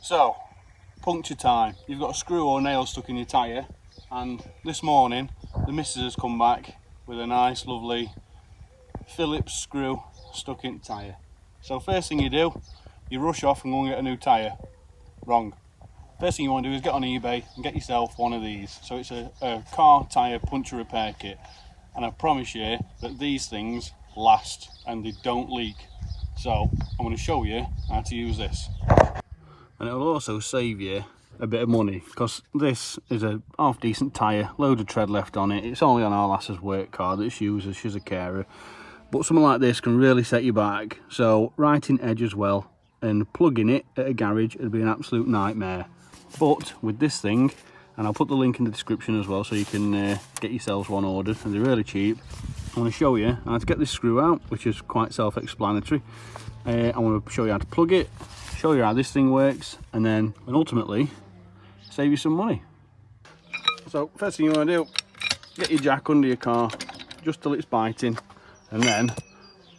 So, puncture time. You've got a screw or nail stuck in your tyre, and this morning the missus has come back with a nice lovely Phillips screw stuck in the tyre. So first thing you do, you rush off and go and get a new tyre. Wrong. First thing you want to do is get on eBay and get yourself one of these. So it's a car tyre puncture repair kit, and I promise you that these things last and they don't leak. So I'm going to show you how to use this. And it'll also save you a bit of money, because this is a half decent tyre, load of tread left on it. It's only on our lass's work car that she uses, she's a carer. But something like this can really set you back. So right in edge as well, and plugging it at a garage would be an absolute nightmare. But with this thing, and I'll put the link in the description as well so you can get yourselves one ordered, and they're really cheap. I want to show you how to get this screw out, which is quite self-explanatory. I want to show you how to plug it, show you how this thing works, and then ultimately save you some money. So first thing you want to do, get your jack under your car just till it's biting, and then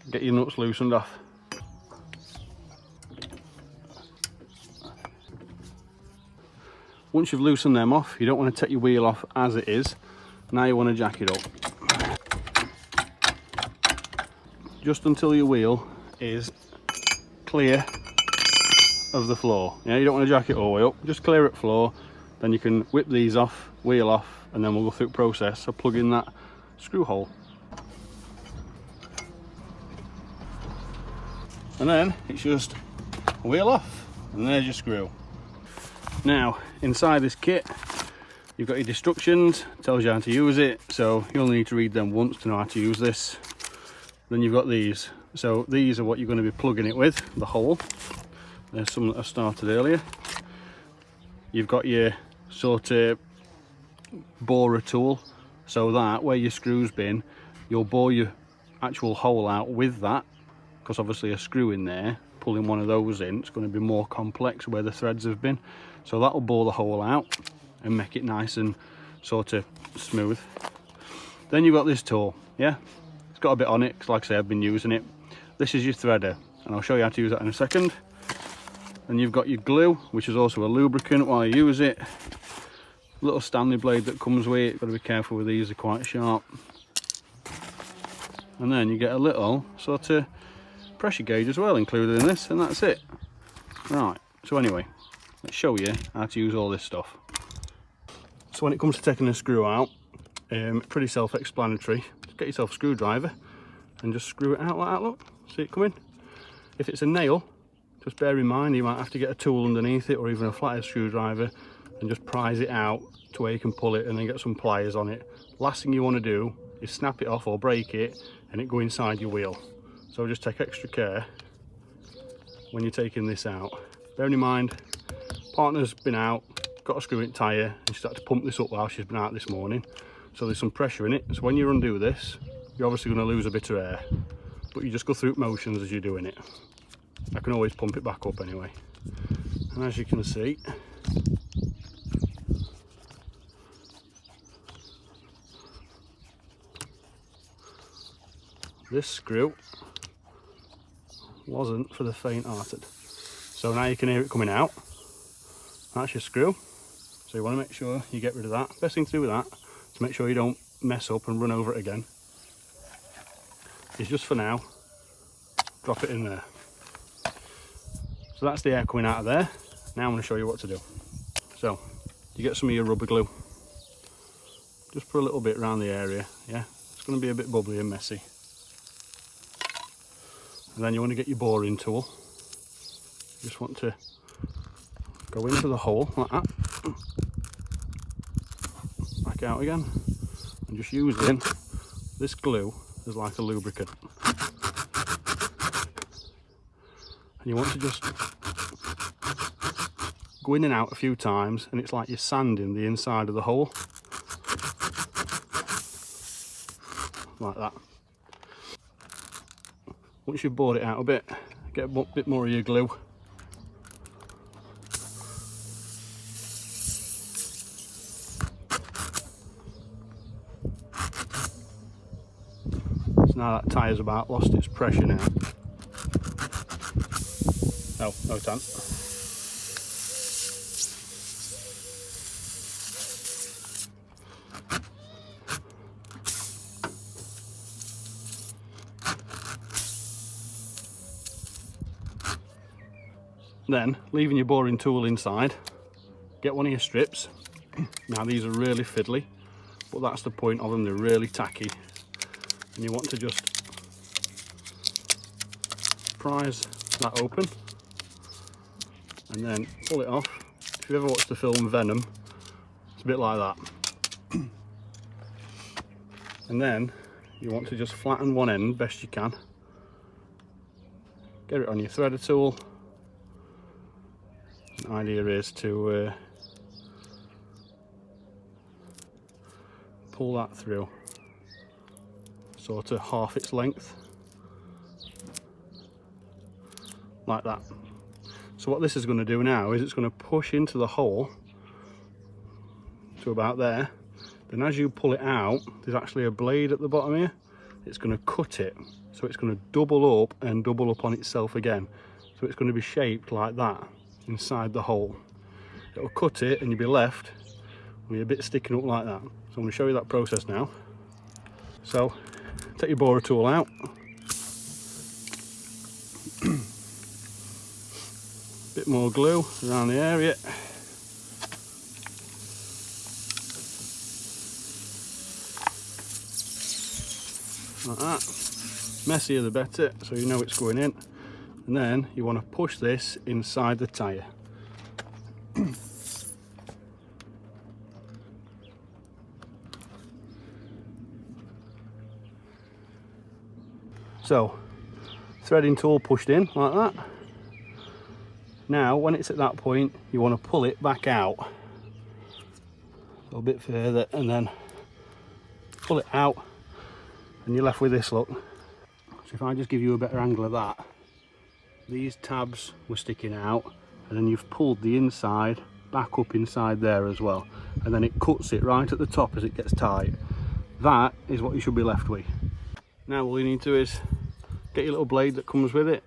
get your nuts loosened off. Once you've loosened them off, you don't want to take your wheel off as it is. Now you want to jack it up just until your wheel is clear of the floor. Yeah, you don't want to jack it all the way up, just clear it floor. Then you can whip these off, wheel off, and then we'll go through the process of plugging that screw hole. And then it's just wheel off, and there's your screw. Now inside this kit you've got your instructions, tells you how to use it, so you only need to read them once to know how to use this. Then you've got these, so these are what you're going to be plugging it with, the hole. There's some that I started earlier. You've got your sort of borer tool, so that where your screw's been, you'll bore your actual hole out with that, because obviously a screw in there, pulling one of those in, it's going to be more complex where the threads have been. So that'll bore the hole out and make it nice and sort of smooth. Then you've got this tool, yeah? It's got a bit on it, because like I say, I've been using it. This is your threader, and I'll show you how to use that in a second. And you've got your glue, which is also a lubricant while you use it. Little Stanley blade that comes with it, got to be careful with these, they're quite sharp. And then you get a little sort of pressure gauge as well included in this, and that's it. Right, so anyway, let's show you how to use all this stuff. So when it comes to taking a screw out, pretty self-explanatory. Just get yourself a screwdriver and just screw it out like that, look, see it coming? If it's a nail, just bear in mind you might have to get a tool underneath it, or even a flathead screwdriver, and just prise it out to where you can pull it, and then get some pliers on it. Last thing you want to do is snap it off or break it and it go inside your wheel. So just take extra care when you're taking this out. Bearing in mind, partner's been out, got a screw in tyre, and she's had to pump this up while she's been out this morning. So there's some pressure in it. So when you undo this, you're obviously going to lose a bit of air, but you just go through motions as you're doing it. I can always pump it back up anyway. And as you can see, this screw wasn't for the faint-hearted. So now you can hear it coming out. That's your screw. So you want to make sure you get rid of that. Best thing to do with that, to make sure you don't mess up and run over it again, is just for now, drop it in there. So that's the air coming out of there. Now I'm going to show you what to do. So you get some of your rubber glue. Just put a little bit around the area, yeah? It's going to be a bit bubbly and messy. And then you want to get your boring tool. You just want to go into the hole like that, back out again, and just using this glue as like a lubricant. And you want to just go in and out a few times, and it's like you're sanding the inside of the hole, like that. Once you've bored it out a bit, get a bit more of your glue. So now that tyre's about lost its pressure now. No, no it hasn't. Then, leaving your boring tool inside, get one of your strips. Now these are really fiddly, but that's the point of them, they're really tacky. And you want to just prise that open and then pull it off. If you've ever watched the film Venom, it's a bit like that. And then you want to just flatten one end best you can. Get it on your threader tool. The idea is to pull that through, sort of half its length, like that. So what this is going to do now is it's going to push into the hole to about there. Then as you pull it out, there's actually a blade at the bottom here. It's going to cut it, so it's going to double up and double up on itself again. So it's going to be shaped like that inside the hole. It'll cut it and you'll be left with a bit sticking up like that. So I'm going to show you that process now. So take your borer tool out. Bit more glue around the area. Like that. Messier the better, so you know it's going in. And then you want to push this inside the tyre. So, threading tool pushed in like that. Now, when it's at that point, you want to pull it back out a little bit further and then pull it out, and you're left with this look. So if I just give you a better angle of that, these tabs were sticking out, and then you've pulled the inside back up inside there as well, and then it cuts it right at the top as it gets tight. That is what you should be left with. Now all you need to do is get your little blade that comes with it,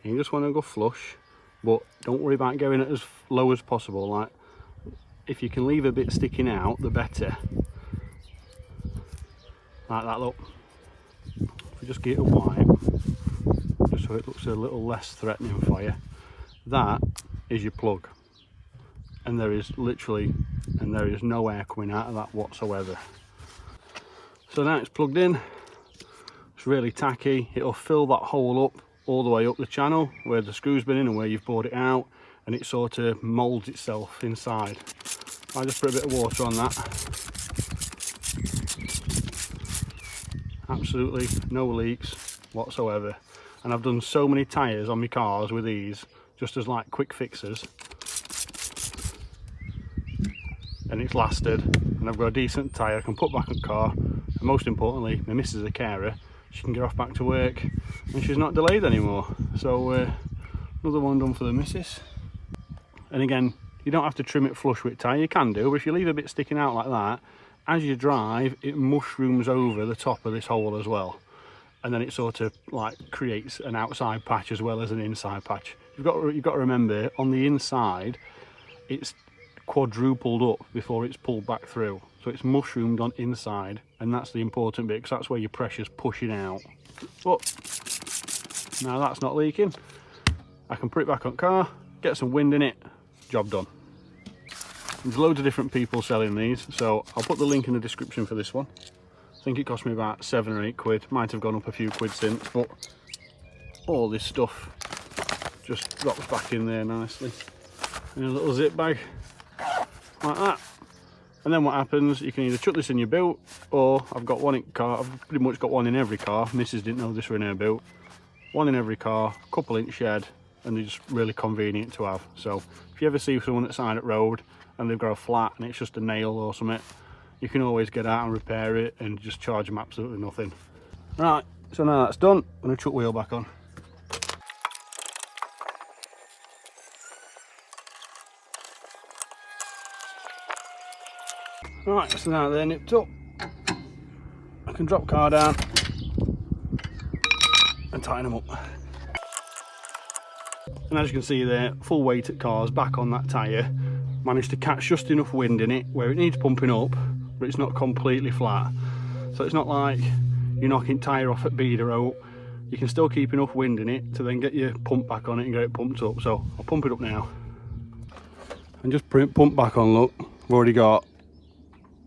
and you just want to go flush, but don't worry about going it as low as possible. Like, if you can leave a bit sticking out, the better. Like that, look. If we just get it wide, just so it looks a little less threatening for you. That is your plug, and there is no air coming out of that whatsoever. So now it's plugged in. It's really tacky. It'll fill that hole up all the way up the channel where the screw's been in and where you've bored it out, and it sort of molds itself inside. I just put a bit of water on that. Absolutely no leaks whatsoever. And I've done so many tyres on my cars with these, just as like quick fixes, and it's lasted, and I've got a decent tyre I can put back on the car, and most importantly, my missus is a carer, she can get off back to work and she's not delayed anymore. So another one done for the missus. And again, you don't have to trim it flush with tyre, you can do, but if you leave a bit sticking out like that, as you drive it mushrooms over the top of this hole as well, and then it sort of like creates an outside patch as well as an inside patch. You've got to remember, on the inside it's quadrupled up before it's pulled back through, so it's mushroomed on inside, and that's the important bit, because that's where your pressure's pushing out. But now that's not leaking, I can put it back on the car, get some wind in it, job done. There's loads of different people selling these, so I'll put the link in the description for this one. I think it cost me about 7 or 8 quid, might have gone up a few quid since, but all this stuff just drops back in there nicely in a little zip bag like that. And then what happens, you can either chuck this in your boot, or I've got one in car, I've pretty much got one in every car. Mrs. didn't know this were in her boot. One in every car, couple in shed, and they're just really convenient to have. So if you ever see someone at side of road and they've got a flat and it's just a nail or something, you can always get out and repair it and just charge them absolutely nothing. Right, so now that's done, I'm going to chuck wheel back on. Right, so now they're nipped up, I can drop car down and tighten them up. And as you can see there, full weight at cars back on that tyre, managed to catch just enough wind in it where it needs pumping up, but it's not completely flat. So it's not like you're knocking tyre off at Beater you can still keep enough wind in it to then get your pump back on it and get it pumped up. So I'll pump it up now and just pump back on. Look, I've already got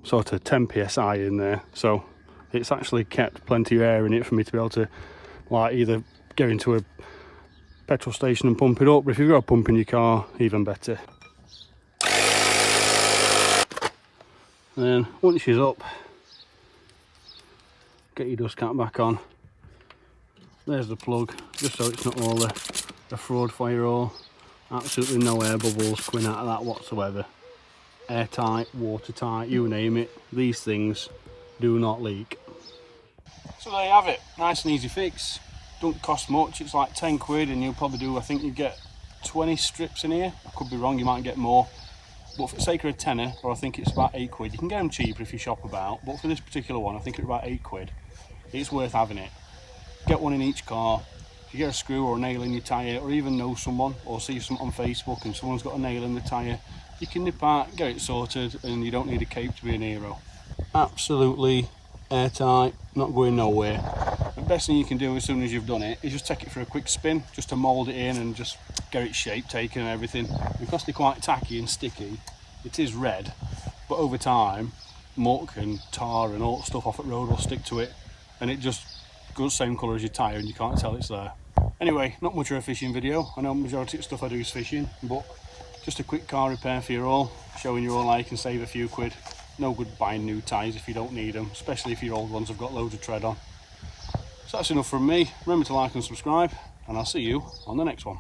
sort of 10 psi in there, so it's actually kept plenty of air in it for me to be able to like either go into a petrol station and pump it up, but if you've got a pump in your car, even better. And then once she's up, get your dust cap back on. There's the plug, just so it's not all the fraud fire or absolutely no air bubbles coming out of that whatsoever. Airtight, watertight, you name it, these things do not leak. So there you have it, nice and easy fix. Don't cost much, it's like 10 quid and you'll probably do, I think you get 20 strips in here. I could be wrong, you might get more. But for the sake of a tenner, or I think it's about 8 quid, you can get them cheaper if you shop about, but for this particular one, I think it's about 8 quid. It's worth having it. Get one in each car. If you get a screw or a nail in your tyre, or even know someone, or see something on Facebook and someone's got a nail in the tyre, you can nip out, get it sorted, and you don't need a cape to be an hero. Absolutely airtight, not going nowhere. The best thing you can do as soon as you've done it is just take it for a quick spin, just to mould it in and just get its shape taken and everything. Because they're quite tacky and sticky, it is red, but over time, muck and tar and all that stuff off the road will stick to it, and it just goes the same colour as your tyre and you can't tell it's there. Anyway, not much of a fishing video. I know majority of stuff I do is fishing, but just a quick car repair for you all, showing you all how you can save a few quid. No good buying new tyres if you don't need them, especially if your old ones have got loads of tread on. So that's enough from me. Remember to like and subscribe, and I'll see you on the next one.